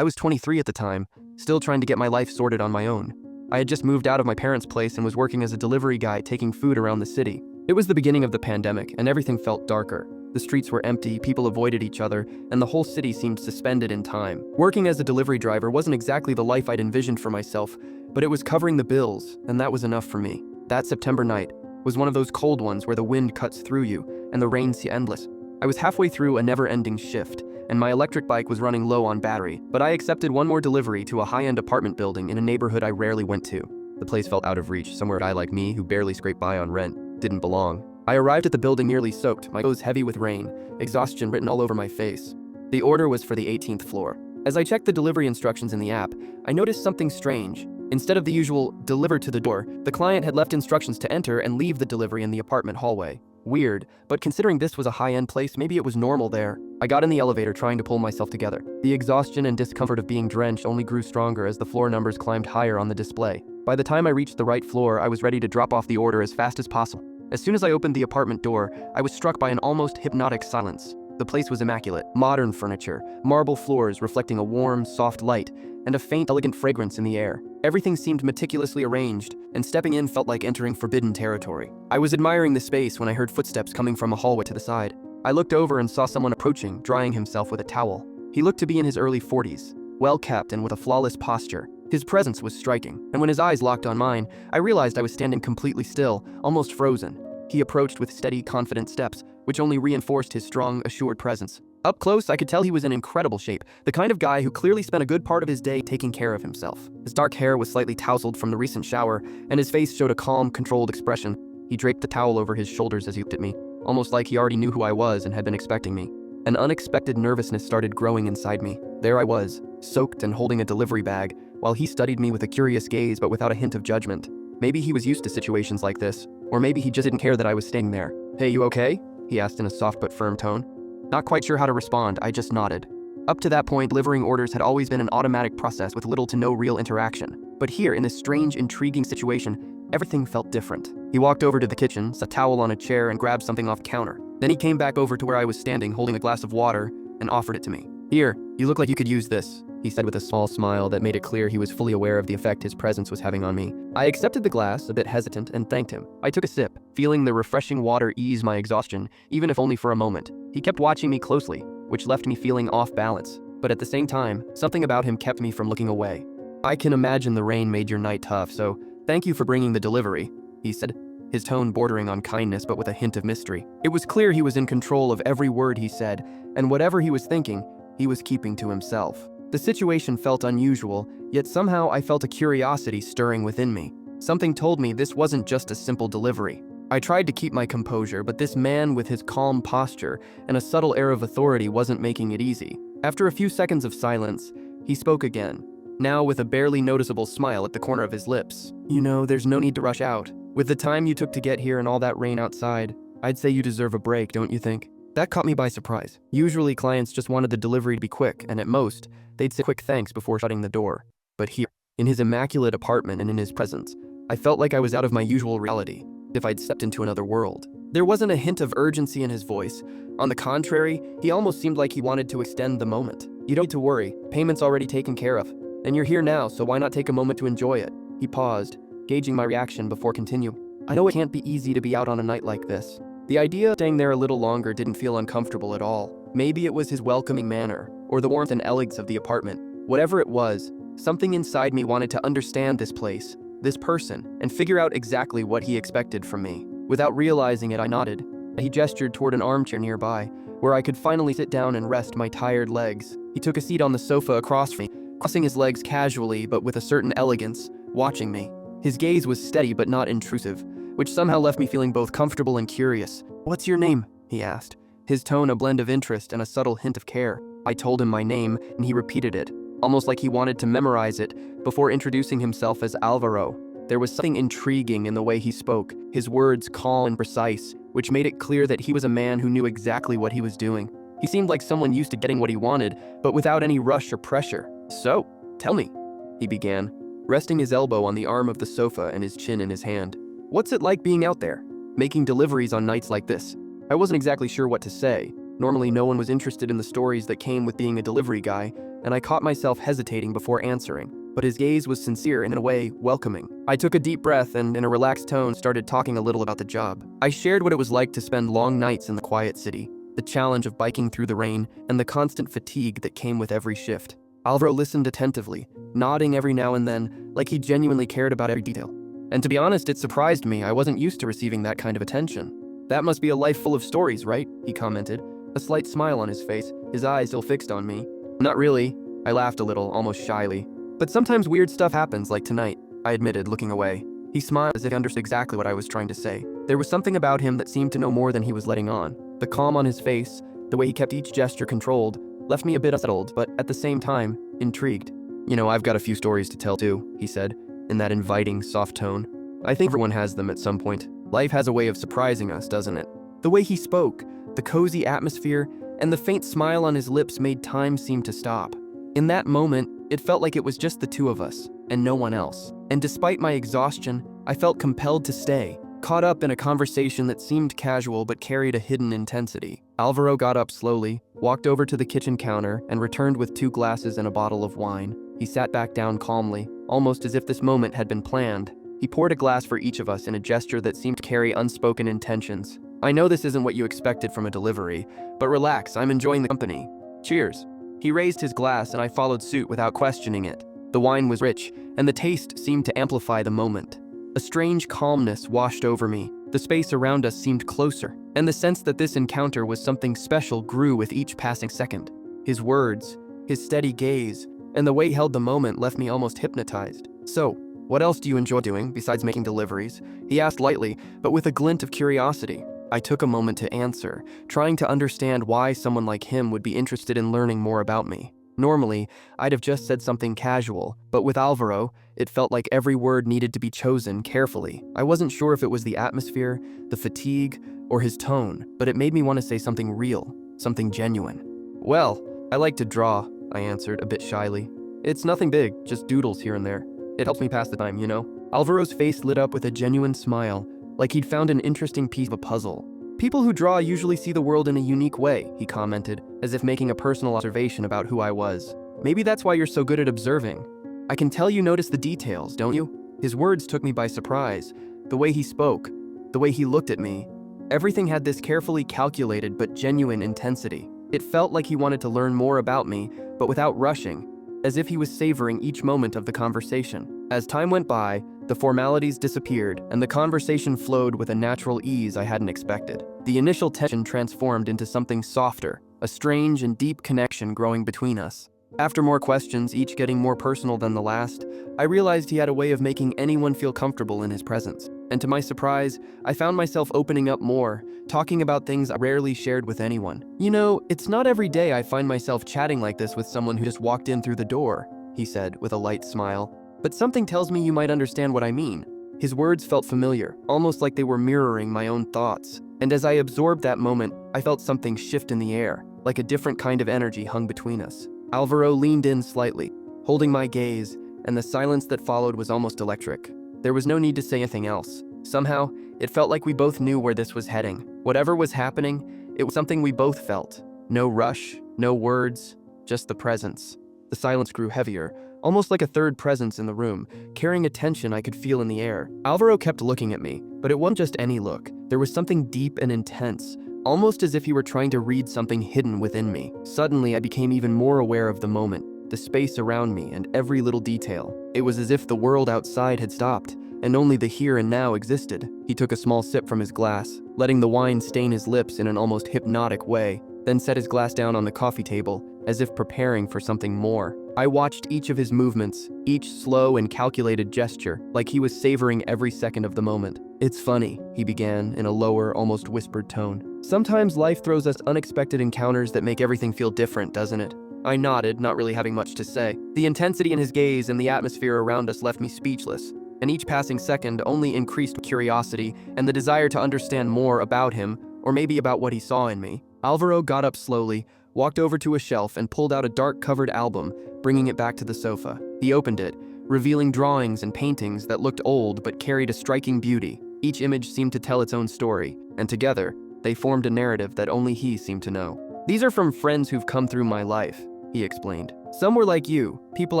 I was 23 at the time, still trying to get my life sorted on my own. I had just moved out of my parents' place and was working as a delivery guy taking food around the city. It was the beginning of the pandemic, and everything felt darker. The streets were empty, people avoided each other, and the whole city seemed suspended in time. Working as a delivery driver wasn't exactly the life I'd envisioned for myself, but it was covering the bills, and that was enough for me. That September night was one of those cold ones where the wind cuts through you, and the rain seemed endless. I was halfway through a never-ending shift, and my electric bike was running low on battery, but I accepted one more delivery to a high-end apartment building in a neighborhood I rarely went to. The place felt out of reach, somewhere a guy like me, who barely scraped by on rent, didn't belong. I arrived at the building nearly soaked, my clothes heavy with rain, exhaustion written all over my face. The order was for the 18th floor. As I checked the delivery instructions in the app, I noticed something strange. Instead of the usual "deliver to the door," the client had left instructions to enter and leave the delivery in the apartment hallway. Weird, but considering this was a high-end place, maybe it was normal there. I got in the elevator trying to pull myself together. The exhaustion and discomfort of being drenched only grew stronger as the floor numbers climbed higher on the display. By the time I reached the right floor, I was ready to drop off the order as fast as possible. As soon as I opened the apartment door, I was struck by an almost hypnotic silence. The place was immaculate, modern furniture, marble floors reflecting a warm, soft light, and a faint, elegant fragrance in the air. Everything seemed meticulously arranged, and stepping in felt like entering forbidden territory. I was admiring the space when I heard footsteps coming from a hallway to the side. I looked over and saw someone approaching, drying himself with a towel. He looked to be in his early 40s, well-kept and with a flawless posture. His presence was striking, and when his eyes locked on mine, I realized I was standing completely still, almost frozen. He approached with steady, confident steps, which only reinforced his strong, assured presence. Up close, I could tell he was in incredible shape, the kind of guy who clearly spent a good part of his day taking care of himself. His dark hair was slightly tousled from the recent shower, and his face showed a calm, controlled expression. He draped the towel over his shoulders as he looked at me, almost like he already knew who I was and had been expecting me. An unexpected nervousness started growing inside me. There I was, soaked and holding a delivery bag, while he studied me with a curious gaze but without a hint of judgment. Maybe he was used to situations like this, or maybe he just didn't care that I was staying there. "Hey, you okay?" he asked in a soft but firm tone. Not quite sure how to respond, I just nodded. Up to that point, delivering orders had always been an automatic process with little to no real interaction. But here, in this strange, intriguing situation, everything felt different. He walked over to the kitchen, set a towel on a chair, and grabbed something off the counter. Then he came back over to where I was standing, holding a glass of water, and offered it to me. "Here, you look like you could use this," he said with a small smile that made it clear he was fully aware of the effect his presence was having on me. I accepted the glass, a bit hesitant, and thanked him. I took a sip, feeling the refreshing water ease my exhaustion, even if only for a moment. He kept watching me closely, which left me feeling off balance. But at the same time, something about him kept me from looking away. "I can imagine the rain made your night tough, so thank you for bringing the delivery," he said, his tone bordering on kindness but with a hint of mystery. It was clear he was in control of every word he said, and whatever he was thinking, he was keeping to himself. The situation felt unusual, yet somehow I felt a curiosity stirring within me. Something told me this wasn't just a simple delivery. I tried to keep my composure, but this man with his calm posture and a subtle air of authority wasn't making it easy. After a few seconds of silence, he spoke again, now with a barely noticeable smile at the corner of his lips. "You know, there's no need to rush out. With the time you took to get here and all that rain outside, I'd say you deserve a break, don't you think?" That caught me by surprise. Usually clients just wanted the delivery to be quick, and at most, they'd say quick thanks before shutting the door. But here, in his immaculate apartment and in his presence, I felt like I was out of my usual reality, if I'd stepped into another world. There wasn't a hint of urgency in his voice. On the contrary, he almost seemed like he wanted to extend the moment. "You don't need to worry, payment's already taken care of. And you're here now, so why not take a moment to enjoy it?" He paused, gauging my reaction before continuing. "I know it can't be easy to be out on a night like this." The idea of staying there a little longer didn't feel uncomfortable at all. Maybe it was his welcoming manner, or the warmth and elegance of the apartment. Whatever it was, something inside me wanted to understand this place, this person, and figure out exactly what he expected from me. Without realizing it, I nodded. He gestured toward an armchair nearby, where I could finally sit down and rest my tired legs. He took a seat on the sofa across from me, crossing his legs casually but with a certain elegance, watching me. His gaze was steady but not intrusive, which somehow left me feeling both comfortable and curious. "What's your name?" he asked, his tone a blend of interest and a subtle hint of care. I told him my name, and he repeated it, almost like he wanted to memorize it, before introducing himself as Alvaro. There was something intriguing in the way he spoke, his words calm and precise, which made it clear that he was a man who knew exactly what he was doing. He seemed like someone used to getting what he wanted, but without any rush or pressure. "So, tell me," he began, resting his elbow on the arm of the sofa and his chin in his hand. "What's it like being out there, making deliveries on nights like this?" I wasn't exactly sure what to say. Normally, no one was interested in the stories that came with being a delivery guy, and I caught myself hesitating before answering. But his gaze was sincere and in a way, welcoming. I took a deep breath and, in a relaxed tone, started talking a little about the job. I shared what it was like to spend long nights in the quiet city, the challenge of biking through the rain, and the constant fatigue that came with every shift. Alvaro listened attentively, nodding every now and then, like he genuinely cared about every detail. And to be honest, it surprised me. I wasn't used to receiving that kind of attention. "That must be a life full of stories, right?" he commented, a slight smile on his face, his eyes still fixed on me. "Not really." I laughed a little, almost shyly. "But sometimes weird stuff happens, like tonight," I admitted, looking away. He smiled as if he understood exactly what I was trying to say. There was something about him that seemed to know more than he was letting on. The calm on his face, the way he kept each gesture controlled, left me a bit unsettled, but at the same time, intrigued. "You know, I've got a few stories to tell too," he said, in that inviting, soft tone. "I think everyone has them at some point. Life has a way of surprising us, doesn't it?" The way he spoke, the cozy atmosphere, and the faint smile on his lips made time seem to stop. In that moment, it felt like it was just the two of us, and no one else. And despite my exhaustion, I felt compelled to stay, caught up in a conversation that seemed casual but carried a hidden intensity. Alvaro got up slowly, walked over to the kitchen counter, and returned with 2 glasses and a bottle of wine. He sat back down calmly, almost as if this moment had been planned. He poured a glass for each of us in a gesture that seemed to carry unspoken intentions. "I know this isn't what you expected from a delivery, but relax, I'm enjoying the company. Cheers." He raised his glass and I followed suit without questioning it. The wine was rich, and the taste seemed to amplify the moment. A strange calmness washed over me. The space around us seemed closer, and the sense that this encounter was something special grew with each passing second. His words, his steady gaze, and the way he held the moment left me almost hypnotized. "So, what else do you enjoy doing besides making deliveries?" he asked lightly, but with a glint of curiosity. I took a moment to answer, trying to understand why someone like him would be interested in learning more about me. Normally, I'd have just said something casual, but with Alvaro, it felt like every word needed to be chosen carefully. I wasn't sure if it was the atmosphere, the fatigue, or his tone, but it made me want to say something real, something genuine. "Well, I like to draw," I answered, a bit shyly. "It's nothing big, just doodles here and there. It helps me pass the time, you know?" Alvaro's face lit up with a genuine smile, like he'd found an interesting piece of a puzzle. "People who draw usually see the world in a unique way," he commented, as if making a personal observation about who I was. "Maybe that's why you're so good at observing. I can tell you notice the details, don't you?" His words took me by surprise. The way he spoke, the way he looked at me. Everything had this carefully calculated but genuine intensity. It felt like he wanted to learn more about me, but without rushing, as if he was savoring each moment of the conversation. As time went by, the formalities disappeared, and the conversation flowed with a natural ease I hadn't expected. The initial tension transformed into something softer, a strange and deep connection growing between us. After more questions, each getting more personal than the last, I realized he had a way of making anyone feel comfortable in his presence. And to my surprise, I found myself opening up more, talking about things I rarely shared with anyone. "You know, it's not every day I find myself chatting like this with someone who just walked in through the door," he said with a light smile. "But something tells me you might understand what I mean." His words felt familiar, almost like they were mirroring my own thoughts. And as I absorbed that moment, I felt something shift in the air, like a different kind of energy hung between us. Alvaro leaned in slightly, holding my gaze, and the silence that followed was almost electric. There was no need to say anything else. Somehow, it felt like we both knew where this was heading. Whatever was happening, it was something we both felt. No rush, no words, just the presence. The silence grew heavier, almost like a third presence in the room, carrying a tension I could feel in the air. Alvaro kept looking at me, but it wasn't just any look. There was something deep and intense, almost as if he were trying to read something hidden within me. Suddenly, I became even more aware of the moment, the space around me, and every little detail. It was as if the world outside had stopped, and only the here and now existed. He took a small sip from his glass, letting the wine stain his lips in an almost hypnotic way, then set his glass down on the coffee table, as if preparing for something more. I watched each of his movements, each slow and calculated gesture, like he was savoring every second of the moment. "It's funny," he began in a lower, almost whispered tone. "Sometimes life throws us unexpected encounters that make everything feel different, doesn't it?" I nodded, not really having much to say. The intensity in his gaze and the atmosphere around us left me speechless, and each passing second only increased curiosity and the desire to understand more about him, or maybe about what he saw in me. Alvaro got up slowly, walked over to a shelf and pulled out a dark-covered album, bringing it back to the sofa. He opened it, revealing drawings and paintings that looked old but carried a striking beauty. Each image seemed to tell its own story, and together, they formed a narrative that only he seemed to know. "These are from friends who've come through my life," he explained. "Some were like you, people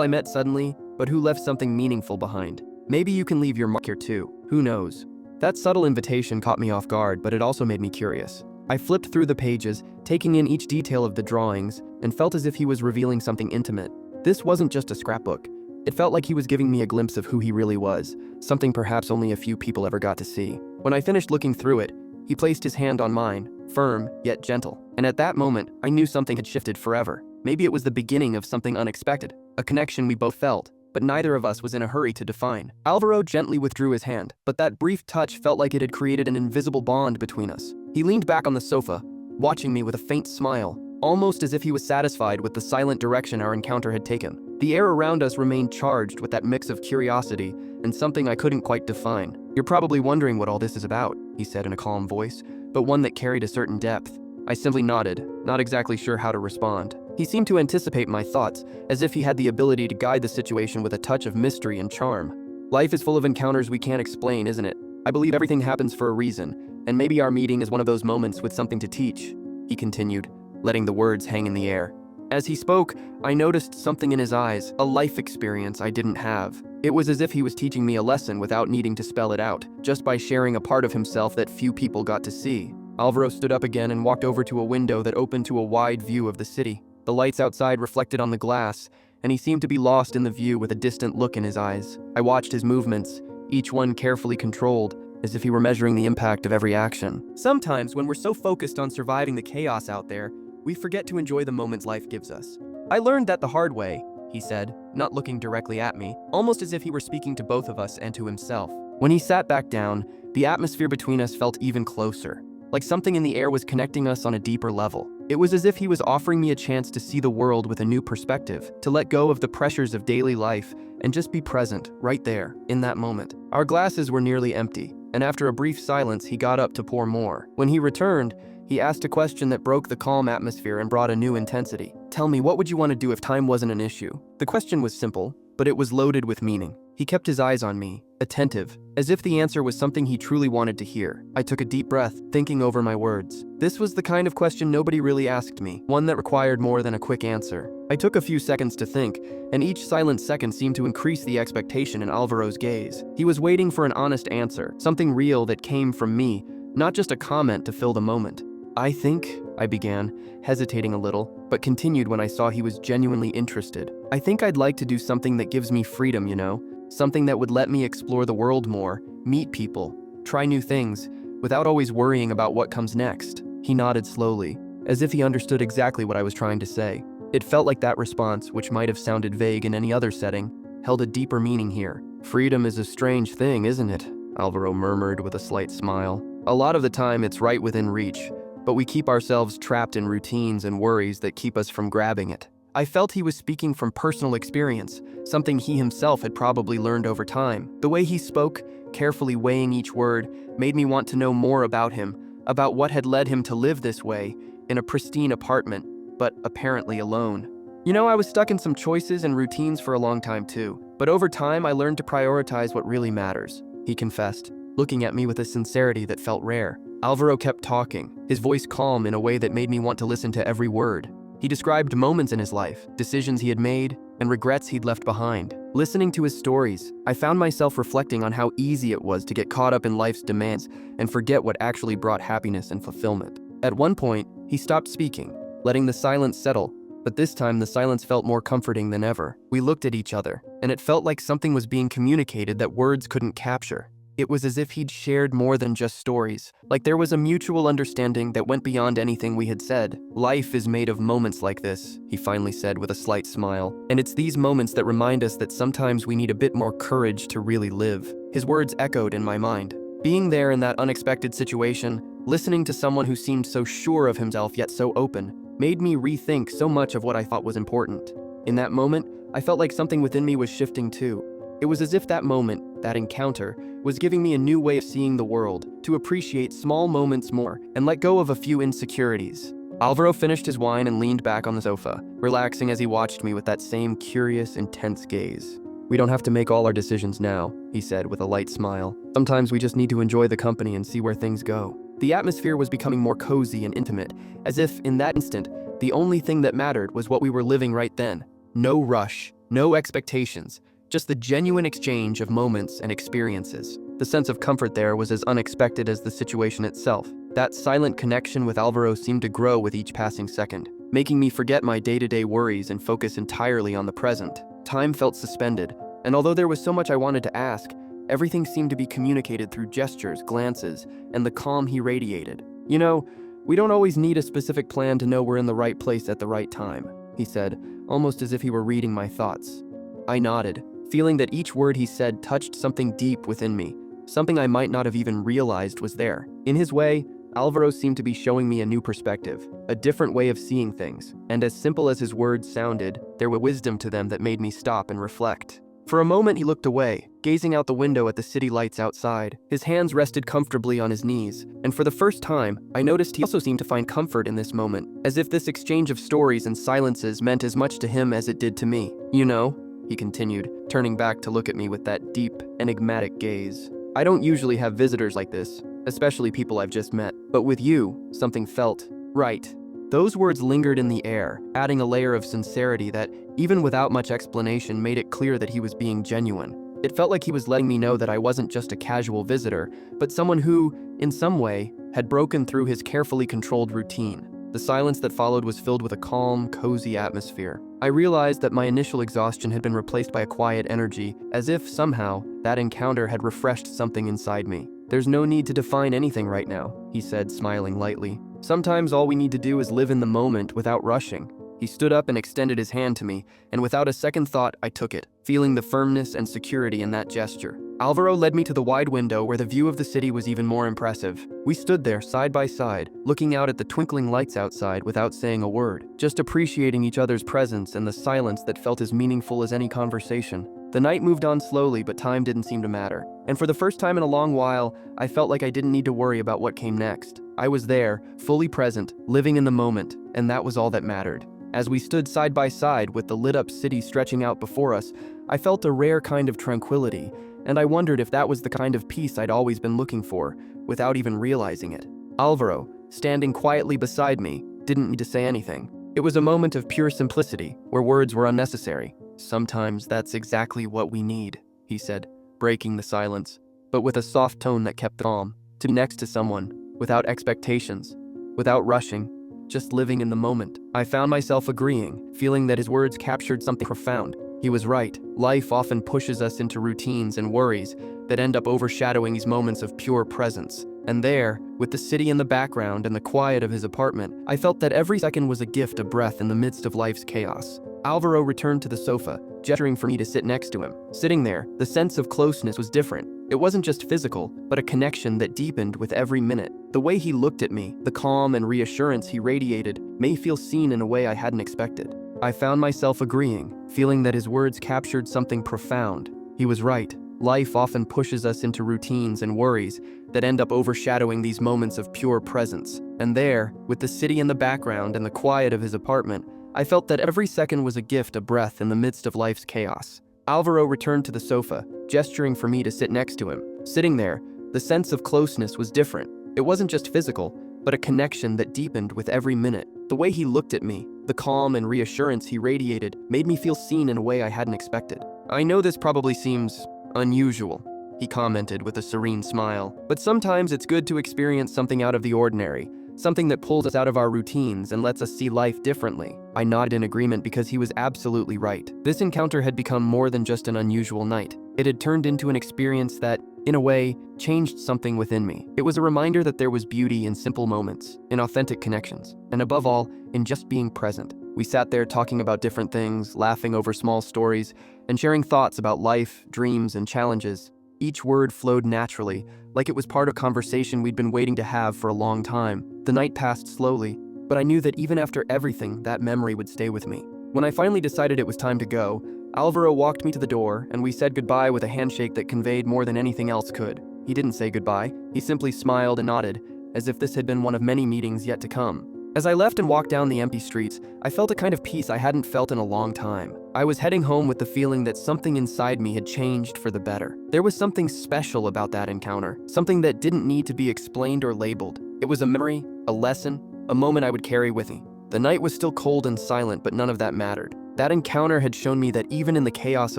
I met suddenly, but who left something meaningful behind. Maybe you can leave your mark here too, who knows?" That subtle invitation caught me off guard, but it also made me curious. I flipped through the pages, taking in each detail of the drawings, and felt as if he was revealing something intimate. This wasn't just a scrapbook. It felt like he was giving me a glimpse of who he really was, something perhaps only a few people ever got to see. When I finished looking through it, he placed his hand on mine, firm yet gentle. And at that moment, I knew something had shifted forever. Maybe it was the beginning of something unexpected, a connection we both felt, but neither of us was in a hurry to define. Alvaro gently withdrew his hand, but that brief touch felt like it had created an invisible bond between us. He leaned back on the sofa, watching me with a faint smile, almost as if he was satisfied with the silent direction our encounter had taken. The air around us remained charged with that mix of curiosity and something I couldn't quite define. "You're probably wondering what all this is about," he said in a calm voice, but one that carried a certain depth. I simply nodded, not exactly sure how to respond. He seemed to anticipate my thoughts, as if he had the ability to guide the situation with a touch of mystery and charm. "Life is full of encounters we can't explain, isn't it? I believe everything happens for a reason, and maybe our meeting is one of those moments with something to teach," he continued, letting the words hang in the air. As he spoke, I noticed something in his eyes, a life experience I didn't have. It was as if he was teaching me a lesson without needing to spell it out, just by sharing a part of himself that few people got to see. Alvaro stood up again and walked over to a window that opened to a wide view of the city. The lights outside reflected on the glass, and he seemed to be lost in the view with a distant look in his eyes. I watched his movements, each one carefully controlled, as if he were measuring the impact of every action. Sometimes, when we're so focused on surviving the chaos out there, we forget to enjoy the moments life gives us. "I learned that the hard way," he said, not looking directly at me, almost as if he were speaking to both of us and to himself. When he sat back down, the atmosphere between us felt even closer, like something in the air was connecting us on a deeper level. It was as if he was offering me a chance to see the world with a new perspective, to let go of the pressures of daily life and just be present, right there, in that moment. Our glasses were nearly empty, and after a brief silence, he got up to pour more. When he returned, he asked a question that broke the calm atmosphere and brought a new intensity. "Tell me, what would you want to do if time wasn't an issue?" The question was simple, but it was loaded with meaning. He kept his eyes on me, attentive, as if the answer was something he truly wanted to hear. I took a deep breath, thinking over my words. This was the kind of question nobody really asked me, one that required more than a quick answer. I took a few seconds to think, and each silent second seemed to increase the expectation in Alvaro's gaze. He was waiting for an honest answer, something real that came from me, not just a comment to fill the moment. I began, hesitating a little, but continued when I saw he was genuinely interested. "I think I'd like to do something that gives me freedom, you know? Something that would let me explore the world more, meet people, try new things, without always worrying about what comes next." He nodded slowly, as if he understood exactly what I was trying to say. It felt like that response, which might have sounded vague in any other setting, held a deeper meaning here. "Freedom is a strange thing, isn't it?" Alvaro murmured with a slight smile. "A lot of the time it's right within reach, but we keep ourselves trapped in routines and worries that keep us from grabbing it." I felt he was speaking from personal experience, something he himself had probably learned over time. The way he spoke, carefully weighing each word, made me want to know more about him, about what had led him to live this way, in a pristine apartment, but apparently alone. "You know, I was stuck in some choices and routines for a long time too, but over time I learned to prioritize what really matters," he confessed, looking at me with a sincerity that felt rare. Alvaro kept talking, his voice calm in a way that made me want to listen to every word. He described moments in his life, decisions he had made, and regrets he'd left behind. Listening to his stories, I found myself reflecting on how easy it was to get caught up in life's demands and forget what actually brought happiness and fulfillment. At one point, he stopped speaking, letting the silence settle, but this time the silence felt more comforting than ever. We looked at each other, and it felt like something was being communicated that words couldn't capture. It was as if he'd shared more than just stories, like there was a mutual understanding that went beyond anything we had said. "Life is made of moments like this," he finally said with a slight smile, "and it's these moments that remind us that sometimes we need a bit more courage to really live." His words echoed in my mind. Being there in that unexpected situation, listening to someone who seemed so sure of himself yet so open, made me rethink so much of what I thought was important. In that moment, I felt like something within me was shifting too. It was as if that moment, that encounter, was giving me a new way of seeing the world, to appreciate small moments more, and let go of a few insecurities. Alvaro finished his wine and leaned back on the sofa, relaxing as he watched me with that same curious, intense gaze. "We don't have to make all our decisions now," he said with a light smile. "Sometimes we just need to enjoy the company and see where things go." The atmosphere was becoming more cozy and intimate, as if, in that instant, the only thing that mattered was what we were living right then. No rush, no expectations, just the genuine exchange of moments and experiences. The sense of comfort there was as unexpected as the situation itself. That silent connection with Alvaro seemed to grow with each passing second, making me forget my day-to-day worries and focus entirely on the present. Time felt suspended, and although there was so much I wanted to ask, everything seemed to be communicated through gestures, glances, and the calm he radiated. "You know, we don't always need a specific plan to know we're in the right place at the right time," he said, almost as if he were reading my thoughts. I nodded, feeling that each word he said touched something deep within me, something I might not have even realized was there. In his way, Alvaro seemed to be showing me a new perspective, a different way of seeing things, and as simple as his words sounded, there was wisdom to them that made me stop and reflect. For a moment he looked away, gazing out the window at the city lights outside. His hands rested comfortably on his knees, and for the first time, I noticed he also seemed to find comfort in this moment, as if this exchange of stories and silences meant as much to him as it did to me. "You know," he continued, turning back to look at me with that deep, enigmatic gaze, "I don't usually have visitors like this, especially people I've just met, but with you, something felt right." Those words lingered in the air, adding a layer of sincerity that, even without much explanation, made it clear that he was being genuine. It felt like he was letting me know that I wasn't just a casual visitor, but someone who, in some way, had broken through his carefully controlled routine. The silence that followed was filled with a calm, cozy atmosphere. I realized that my initial exhaustion had been replaced by a quiet energy, as if, somehow, that encounter had refreshed something inside me. "There's no need to define anything right now," he said, smiling lightly. "Sometimes all we need to do is live in the moment without rushing." He stood up and extended his hand to me, and without a second thought, I took it, feeling the firmness and security in that gesture. Alvaro led me to the wide window where the view of the city was even more impressive. We stood there side by side, looking out at the twinkling lights outside without saying a word, just appreciating each other's presence and the silence that felt as meaningful as any conversation. The night moved on slowly, but time didn't seem to matter. And for the first time in a long while, I felt like I didn't need to worry about what came next. I was there, fully present, living in the moment, and that was all that mattered. As we stood side by side with the lit-up city stretching out before us, I felt a rare kind of tranquility, and I wondered if that was the kind of peace I'd always been looking for, without even realizing it. Alvaro, standing quietly beside me, didn't need to say anything. It was a moment of pure simplicity, where words were unnecessary. "Sometimes that's exactly what we need," he said, breaking the silence, but with a soft tone that kept calm. To be next to someone, without expectations, without rushing, just living in the moment. I found myself agreeing, feeling that his words captured something profound. He was right. Life often pushes us into routines and worries that end up overshadowing these moments of pure presence. And there, with the city in the background and the quiet of his apartment, I felt that every second was a gift of breath in the midst of life's chaos. Alvaro returned to the sofa, gesturing for me to sit next to him. Sitting there, the sense of closeness was different. It wasn't just physical, but a connection that deepened with every minute. The way he looked at me, the calm and reassurance he radiated, made me feel seen in a way I hadn't expected. I found myself agreeing, feeling that his words captured something profound. He was right. Life often pushes us into routines and worries that end up overshadowing these moments of pure presence. And there, with the city in the background and the quiet of his apartment, I felt that every second was a gift of breath in the midst of life's chaos. Alvaro returned to the sofa, gesturing for me to sit next to him. Sitting there, the sense of closeness was different. It wasn't just physical, but a connection that deepened with every minute. The way he looked at me, the calm and reassurance he radiated, made me feel seen in a way I hadn't expected. "I know this probably seems unusual," he commented with a serene smile, "but sometimes it's good to experience something out of the ordinary, something that pulls us out of our routines and lets us see life differently." I nodded in agreement because he was absolutely right. This encounter had become more than just an unusual night. It had turned into an experience that, in a way, changed something within me. It was a reminder that there was beauty in simple moments, in authentic connections, and above all, in just being present. We sat there talking about different things, laughing over small stories, and sharing thoughts about life, dreams, and challenges. Each word flowed naturally, like it was part of a conversation we'd been waiting to have for a long time. The night passed slowly, but I knew that even after everything, that memory would stay with me. When I finally decided it was time to go, Alvaro walked me to the door, and we said goodbye with a handshake that conveyed more than anything else could. He didn't say goodbye, he simply smiled and nodded, as if this had been one of many meetings yet to come. As I left and walked down the empty streets, I felt a kind of peace I hadn't felt in a long time. I was heading home with the feeling that something inside me had changed for the better. There was something special about that encounter, something that didn't need to be explained or labeled. It was a memory, a lesson, a moment I would carry with me. The night was still cold and silent, but none of that mattered. That encounter had shown me that even in the chaos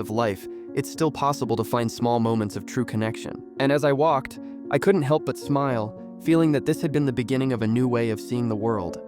of life, it's still possible to find small moments of true connection. And as I walked, I couldn't help but smile, feeling that this had been the beginning of a new way of seeing the world.